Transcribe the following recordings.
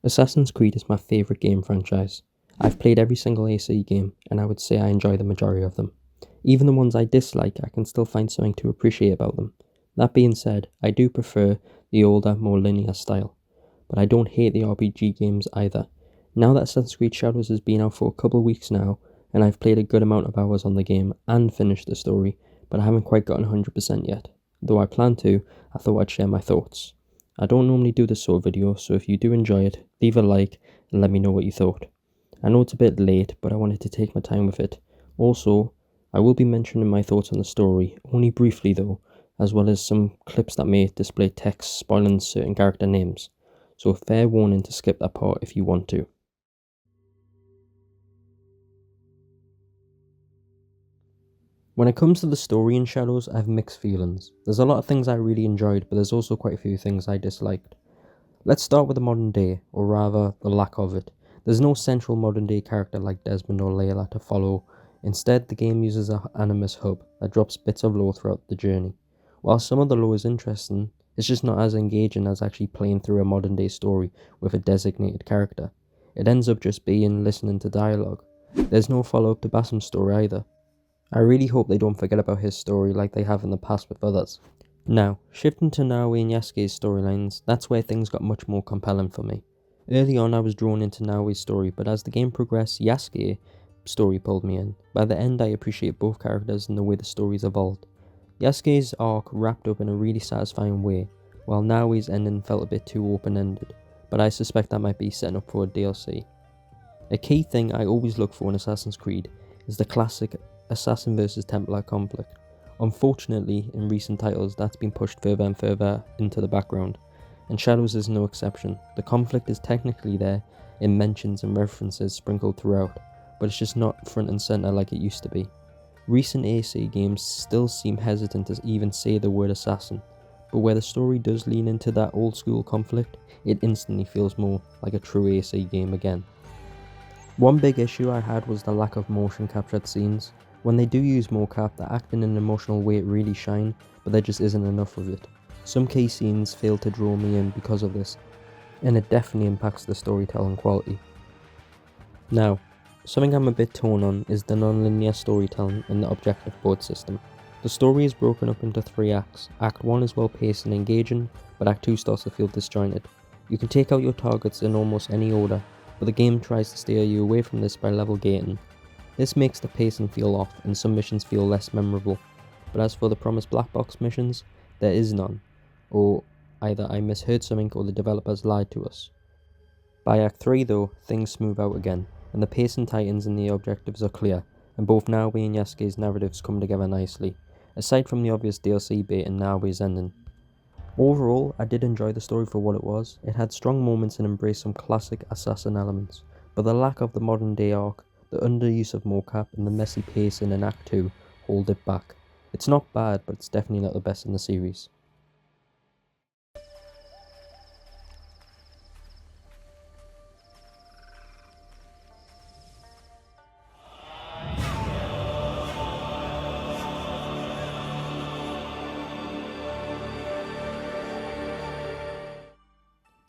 Assassin's Creed is my favourite game franchise. I've played every single AC game, and I would say I enjoy the majority of them. Even the ones I dislike, I can still find something to appreciate about them. That being said, I do prefer the older, more linear style, but I don't hate the RPG games either. Now that Assassin's Creed Shadows has been out for a couple of weeks now, and I've played a good amount of hours on the game and finished the story, but I haven't quite gotten 100% yet. Though I plan to, I thought I'd share my thoughts. I don't normally do this sort of video, so if you do enjoy it, leave a like and let me know what you thought. I know it's a bit late, but I wanted to take my time with it. Also, I will be mentioning my thoughts on the story, only briefly though, as well as some clips that may display text spoiling certain character names. So fair warning to skip that part if you want to. When it comes to the story in Shadows, I have mixed feelings. There's a lot of things I really enjoyed, but there's also quite a few things I disliked. Let's start with the modern day, or rather, the lack of it. There's no central modern day character like Desmond or Layla to follow. Instead, the game uses an animus hub that drops bits of lore throughout the journey. While some of the lore is interesting, it's just not as engaging as actually playing through a modern day story with a designated character. It ends up just being listening to dialogue. There's no follow-up to Bassam's story either. I really hope they don't forget about his story like they have in the past with others. Now, shifting to Naoe and Yasuke's storylines, that's where things got much more compelling for me. Early on I was drawn into Naoe's story, but as the game progressed, Yasuke's story pulled me in. By the end I appreciate both characters and the way the stories evolved. Yasuke's arc wrapped up in a really satisfying way, while Naoe's ending felt a bit too open-ended, but I suspect that might be setting up for a DLC. A key thing I always look for in Assassin's Creed is the classic Assassin vs Templar conflict. Unfortunately, in recent titles that's been pushed further and further into the background, and Shadows is no exception. The conflict is technically there in mentions and references sprinkled throughout, but it's just not front and centre like it used to be. Recent AC games still seem hesitant to even say the word assassin, but where the story does lean into that old school conflict, it instantly feels more like a true AC game again. One big issue I had was the lack of motion captured scenes. When they do use mocap, the acting and emotional weight really shine, but there just isn't enough of it. Some key scenes fail to draw me in because of this, and it definitely impacts the storytelling quality. Now, something I'm a bit torn on is the non-linear storytelling and the objective board system. The story is broken up into 3 acts. Act 1 is well paced and engaging, but Act 2 starts to feel disjointed. You can take out your targets in almost any order, but the game tries to steer you away from this by level gating. This makes the pacing feel off and some missions feel less memorable, but as for the promised black box missions, there is none, or either I misheard something or the developers lied to us. By Act 3 though, things smooth out again, and the pacing tightens and the objectives are clear, and both Naoe and Yasuke's narratives come together nicely, aside from the obvious DLC bait and Naoe's ending. Overall, I did enjoy the story for what it was. It had strong moments and embraced some classic assassin elements, but the lack of the modern day arc, the underuse of mocap, and the messy pacing in Act 2 hold it back. It's not bad, but it's definitely not the best in the series.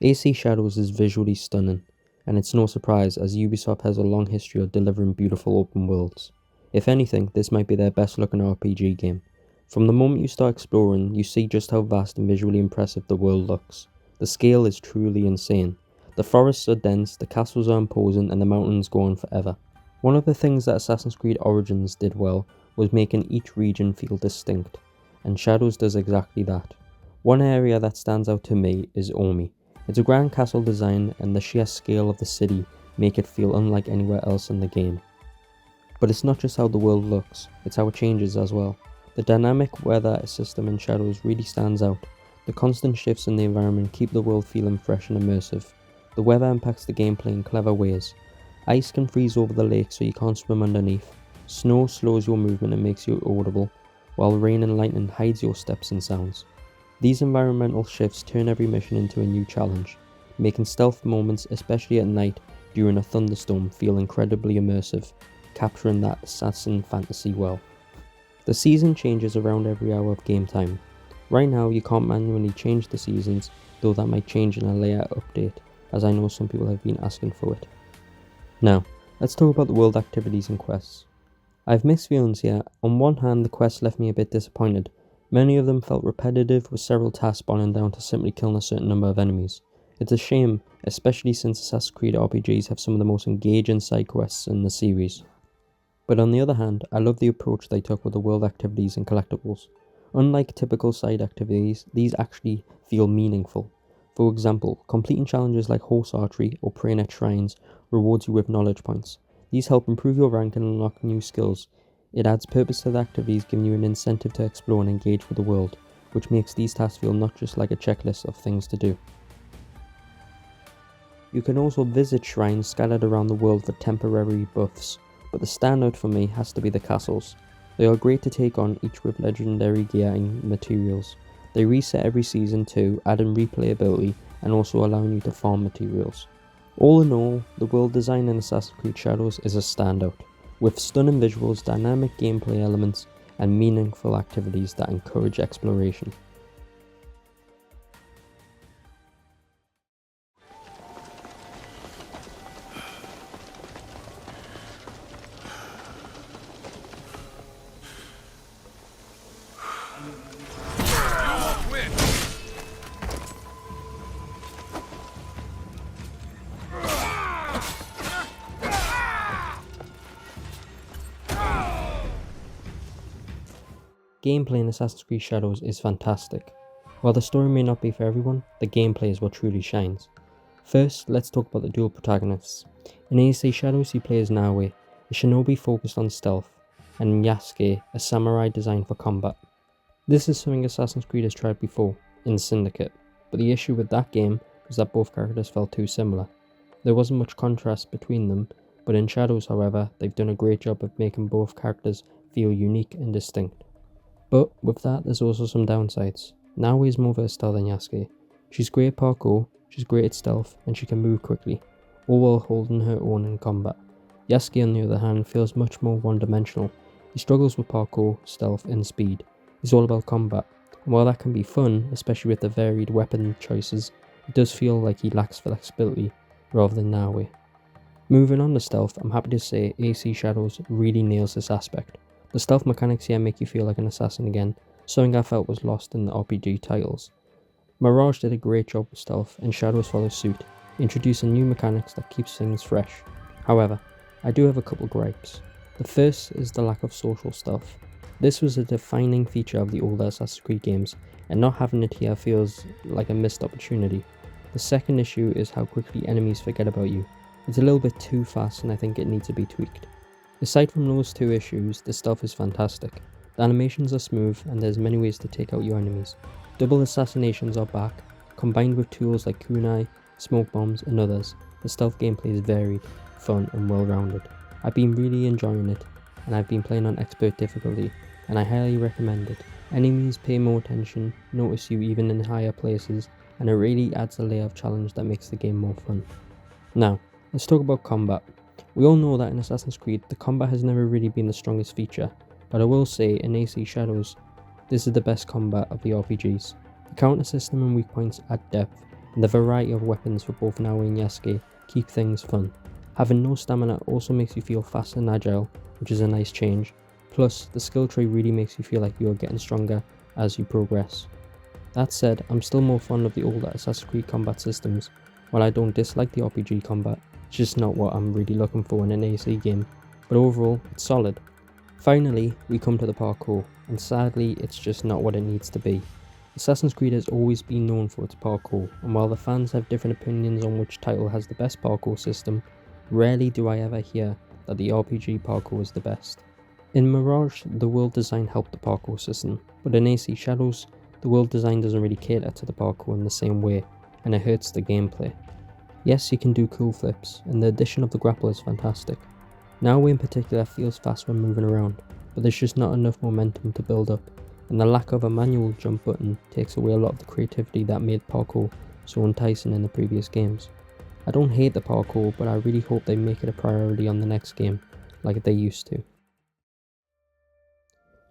AC Shadows is visually stunning, and it's no surprise as Ubisoft has a long history of delivering beautiful open worlds. If anything, this might be their best looking RPG game. From the moment you start exploring, you see just how vast and visually impressive the world looks. The scale is truly insane. The forests are dense, the castles are imposing, and the mountains go on forever. One of the things that Assassin's Creed Origins did well was making each region feel distinct, and Shadows does exactly that. One area that stands out to me is Omi. It's a grand castle design, and the sheer scale of the city make it feel unlike anywhere else in the game. But it's not just how the world looks, it's how it changes as well. The dynamic weather system in Shadows really stands out. The constant shifts in the environment keep the world feeling fresh and immersive. The weather impacts the gameplay in clever ways. Ice can freeze over the lake so you can't swim underneath. Snow slows your movement and makes you audible, while rain and lightning hides your steps and sounds. These environmental shifts turn every mission into a new challenge, making stealth moments, especially at night during a thunderstorm, feel incredibly immersive, capturing that assassin fantasy well. The season changes around every hour of game time. Right now you can't manually change the seasons, though that might change in a later update. as I know some people have been asking for it. Now, let's talk about the world activities and quests. I have mixed feelings here. On one hand, the quests left me a bit disappointed. Many of them felt repetitive, with several tasks boiling down to simply killing a certain number of enemies. It's a shame, especially since Assassin's Creed RPGs have some of the most engaging side quests in the series. But on the other hand, I love the approach they took with the world activities and collectibles. Unlike typical side activities, these actually feel meaningful. For example, completing challenges like horse archery or praying at shrines rewards you with knowledge points. These help improve your rank and unlock new skills. It adds purpose to the activities, giving you an incentive to explore and engage with the world, which makes these tasks feel not just like a checklist of things to do. You can also visit shrines scattered around the world for temporary buffs, but the standout for me has to be the castles. They are great to take on, each with legendary gear and materials. They reset every season too, adding replayability and also allowing you to farm materials. All in all, the world design in Assassin's Creed Shadows is a standout, with stunning visuals, dynamic gameplay elements, and meaningful activities that encourage exploration. Gameplay in Assassin's Creed Shadows is fantastic. While the story may not be for everyone, the gameplay is what truly shines. First, let's talk about the dual protagonists. In AC Shadows, you play as Nawe, a shinobi focused on stealth, and Yasuke, a samurai designed for combat. This is something Assassin's Creed has tried before, in Syndicate, but the issue with that game was that both characters felt too similar. There wasn't much contrast between them, but in Shadows, however, they've done a great job of making both characters feel unique and distinct. But with that, there's also some downsides. Nawe is more versatile than Yasuke. She's great at parkour, she's great at stealth, and she can move quickly, all while holding her own in combat. Yasuke, on the other hand, feels much more one-dimensional. He struggles with parkour, stealth, and speed. He's all about combat, and while that can be fun, especially with the varied weapon choices, it does feel like he lacks flexibility, rather than Nawe. Moving on to stealth, I'm happy to say AC Shadows really nails this aspect. The stealth mechanics here make you feel like an assassin again, something I felt was lost in the RPG titles. Mirage did a great job with stealth, and Shadows follows suit, introducing new mechanics that keeps things fresh. However, I do have a couple gripes. The first is the lack of social stealth. This was a defining feature of the older Assassin's Creed games, and not having it here feels like a missed opportunity. The second issue is how quickly enemies forget about you. It's a little bit too fast, and I think it needs to be tweaked. Aside from those two issues, the stealth is fantastic. The animations are smooth, and there's many ways to take out your enemies. Double assassinations are back, combined with tools like kunai, smoke bombs, and others. The stealth gameplay is varied, fun, and well-rounded. I've been really enjoying it, and I've been playing on expert difficulty, and I highly recommend it. Enemies pay more attention, notice you even in higher places, and it really adds a layer of challenge that makes the game more fun. Now, let's talk about combat. We all know that in Assassin's Creed, the combat has never really been the strongest feature, but I will say in AC Shadows, this is the best combat of the RPGs. The counter system and weak points add depth, and the variety of weapons for both Nawe and Yasuke keep things fun. Having no stamina also makes you feel fast and agile, which is a nice change. Plus, the skill tree really makes you feel like you are getting stronger as you progress. That said, I'm still more fond of the older Assassin's Creed combat systems. While I don't dislike the RPG combat, it's just not what I'm really looking for in an AC game, but overall, it's solid. Finally, we come to the parkour, and sadly, it's just not what it needs to be. Assassin's Creed has always been known for its parkour, and while the fans have different opinions on which title has the best parkour system, rarely do I ever hear that the RPG parkour is the best. In Mirage, the world design helped the parkour system, but in AC Shadows, the world design doesn't really cater to the parkour in the same way, and it hurts the gameplay. Yes, you can do cool flips, and the addition of the grapple is fantastic. Nawe in particular feels fast when moving around, but there's just not enough momentum to build up, and the lack of a manual jump button takes away a lot of the creativity that made parkour so enticing in the previous games. I don't hate the parkour, but I really hope they make it a priority on the next game, like they used to.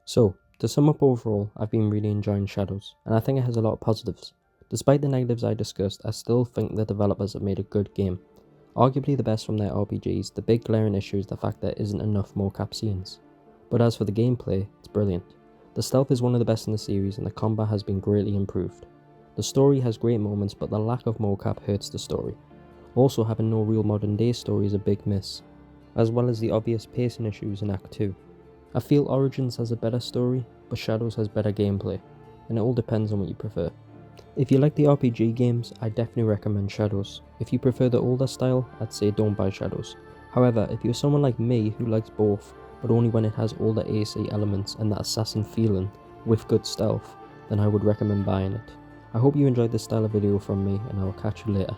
So, to sum up overall, I've been really enjoying Shadows, and I think it has a lot of positives. Despite the negatives I discussed, I still think the developers have made a good game. Arguably the best from their RPGs, the big glaring issue is the fact there isn't enough mocap scenes. But as for the gameplay, it's brilliant. The stealth is one of the best in the series and the combat has been greatly improved. The story has great moments, but the lack of mocap hurts the story. Also, having no real modern day story is a big miss, as well as the obvious pacing issues in Act 2. I feel Origins has a better story, but Shadows has better gameplay, and it all depends on what you prefer. If you like the RPG games, I definitely recommend Shadows. If you prefer the older style, I'd say don't buy Shadows. However, if you're someone like me who likes both, but only when it has all the AC elements and that assassin feeling with good stealth, then I would recommend buying it. I hope you enjoyed this style of video from me, and I will catch you later.